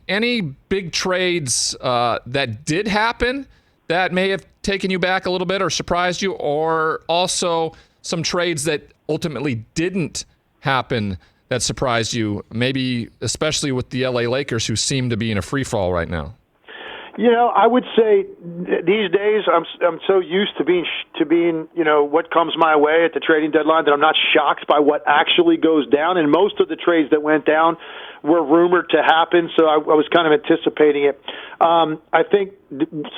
any big trades that did happen that may have taken you back a little bit or surprised you, or also some trades that ultimately didn't happen that surprised you, maybe especially with the LA Lakers, who seem to be in a free fall right now? I would say these days I'm so used to being what comes my way at the trading deadline that I'm not shocked by what actually goes down. And most of the trades that went down were rumored to happen, so I was kind of anticipating it. I think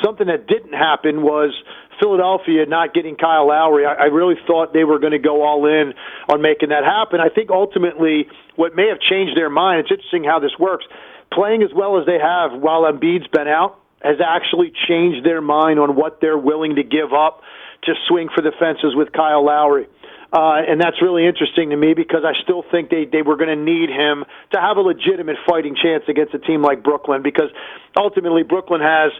something that didn't happen was Philadelphia not getting Kyle Lowry. I really thought they were going to go all in on making that happen. I think ultimately what may have changed their mind, it's interesting how this works, playing as well as they have while Embiid's been out has actually changed their mind on what they're willing to give up to swing for the fences with Kyle Lowry. And that's really interesting to me because I still think they were going to need him to have a legitimate fighting chance against a team like Brooklyn, because ultimately Brooklyn has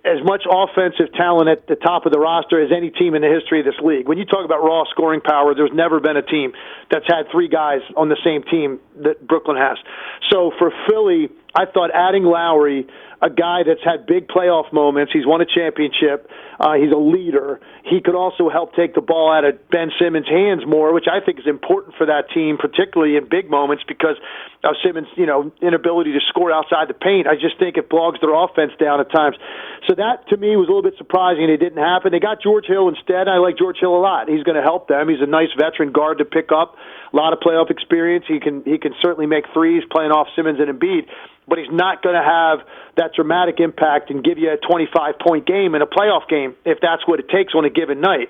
as much offensive talent at the top of the roster as any team in the history of this league. When you talk about raw scoring power, there's never been a team that's had three guys on the same team that Brooklyn has. So for Philly, I thought adding Lowry, a guy that's had big playoff moments, he's won a championship, he's a leader. He could also help take the ball out of Ben Simmons' hands more, which I think is important for that team, particularly in big moments because of Simmons' inability to score outside the paint. I just think it bogs their offense down at times. So that, to me, was a little bit surprising. It didn't happen. They got George Hill instead. I like George Hill a lot. He's going to help them. He's a nice veteran guard to pick up, a lot of playoff experience. He can certainly make threes playing off Simmons and Embiid, but he's not going to have that dramatic impact and give you a 25-point game in a playoff game if that's what it takes on a given night.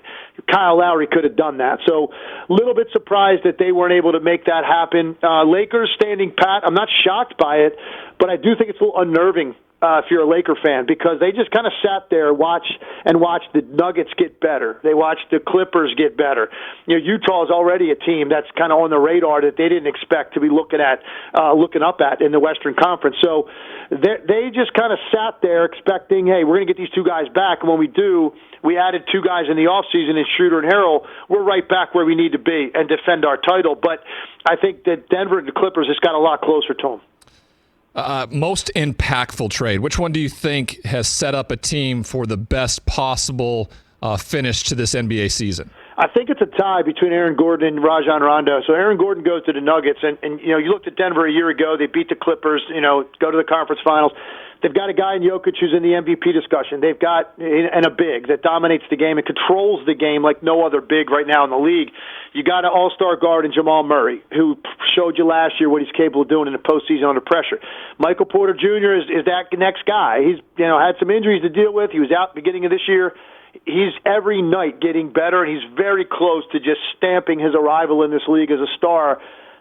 Kyle Lowry could have done that. So a little bit surprised that they weren't able to make that happen. Lakers standing pat. I'm not shocked by it, but I do think it's a little unnerving if you're a Laker fan, because they just kind of sat there, watched the Nuggets get better. They watched the Clippers get better. Utah is already a team that's kind of on the radar that they didn't expect to be looking up at in the Western Conference. So they just kind of sat there expecting, hey, we're going to get these two guys back, and when we do, we added two guys in the offseason in Schroeder and Harrell. We're right back where we need to be and defend our title. But I think that Denver and the Clippers just got a lot closer to them. Most impactful trade. Which one do you think has set up a team for the best possible finish to this NBA season? I think it's a tie between Aaron Gordon and Rajon Rondo. So Aaron Gordon goes to the Nuggets, and you looked at Denver a year ago. They beat the Clippers, go to the conference finals. They've got a guy in Jokic who's in the MVP discussion. They've got and a big that dominates the game and controls the game like no other big right now in the league. You got an all-star guard in Jamal Murray, who showed you last year what he's capable of doing in the postseason under pressure. Michael Porter Jr. is that next guy. He's had some injuries to deal with. He was out at the beginning of this year. He's every night getting better, and he's very close to just stamping his arrival in this league as a star.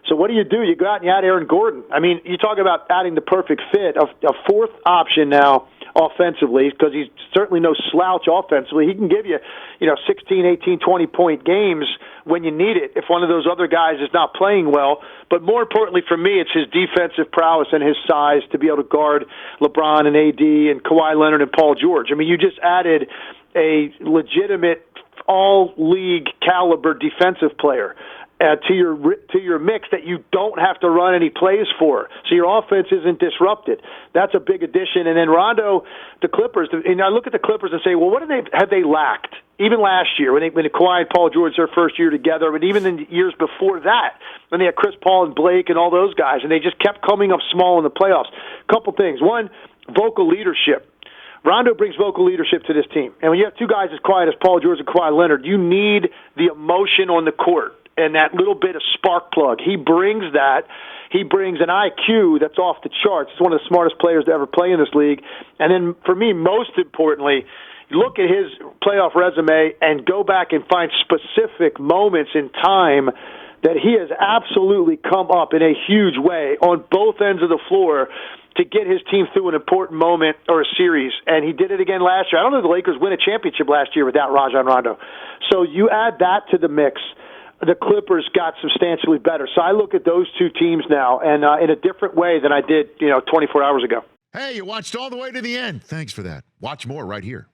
So what do? You go out and you add Aaron Gordon. I mean, you talk about adding the perfect fit, a fourth option now offensively, because he's certainly no slouch offensively. He can give you, 16, 18, 20-point games when you need it if one of those other guys is not playing well. But more importantly for me, it's his defensive prowess and his size to be able to guard LeBron and AD and Kawhi Leonard and Paul George. I mean, you just added a legitimate all-league caliber defensive player to your mix that you don't have to run any plays for, so your offense isn't disrupted. That's a big addition. And then Rondo, the Clippers, and I look at the Clippers and say, well, what have they lacked? Even last year, when Kawhi and Paul George their first year together, but even in the years before that, when they had Chris Paul and Blake and all those guys, and they just kept coming up small in the playoffs. Couple things. One, vocal leadership. Rondo brings vocal leadership to this team. And when you have two guys as quiet as Paul George and Kawhi Leonard, you need the emotion on the court and that little bit of spark plug. He brings that. He brings an IQ that's off the charts. He's one of the smartest players to ever play in this league. And then, for me, most importantly, look at his playoff resume and go back and find specific moments in time that he has absolutely come up in a huge way on both ends of the floor to get his team through an important moment or a series. And he did it again last year. I don't know if the Lakers win a championship last year without Rajon Rondo. So you add that to the mix. The Clippers got substantially better. So I look at those two teams now and in a different way than I did, 24 hours ago. Hey, you watched all the way to the end. Thanks for that. Watch more right here.